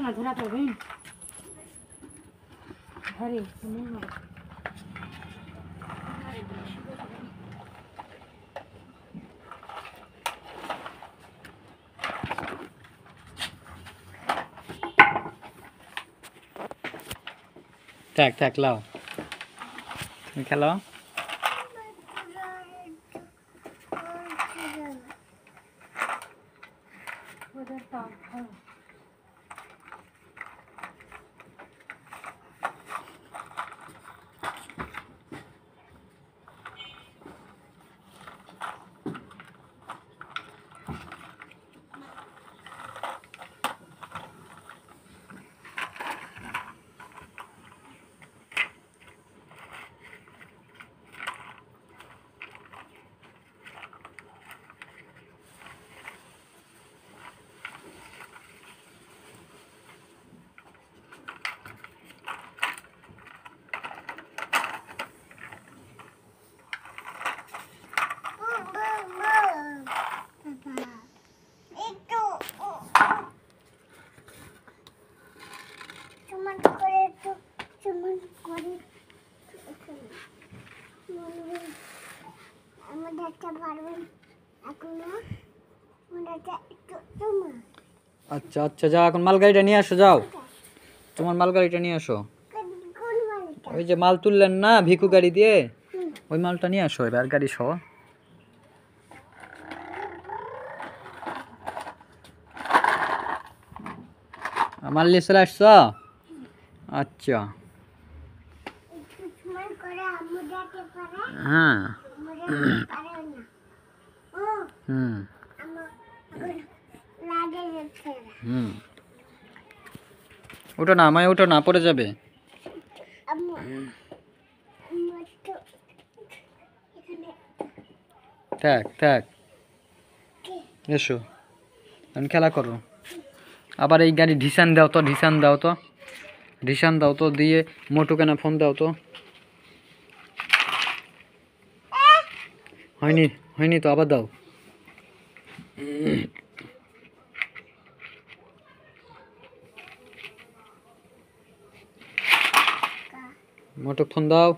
না ধরা পড়বে ঘরে থাক থাক লাও তুমি খেলো আচ্ছা আচ্ছা যাও এখন মালগাড়িটা নিয়ে আসো যাও তোমার মালগাড়িটা নিয়ে আসো ওই যে মাল তুললেন না ভিকু গাড়ি দিয়ে ওই মালটা নিয়ে আসো এবার গাড়ি সহ মাল নিয়ে চলে আসছো আচ্ছা হ্যাঁ হুম হুম ওটা না আমায় ওটা না পড়ে যাবে থাক থাক এসো এখন খেলা করো আবার এই গাড়ি ঢিসান দাও তো ঢিসান দাও তো দিয়ে মোটু কেনা ফোন দাও তো হয়নি হয়নি তো আবার দাও মোটু ফোন দাও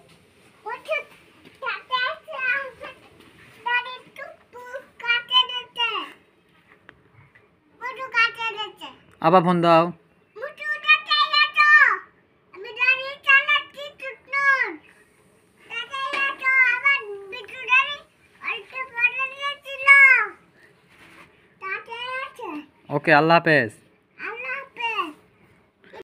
আবার ফোন দাও ওকে আল্লাহ হাফেজ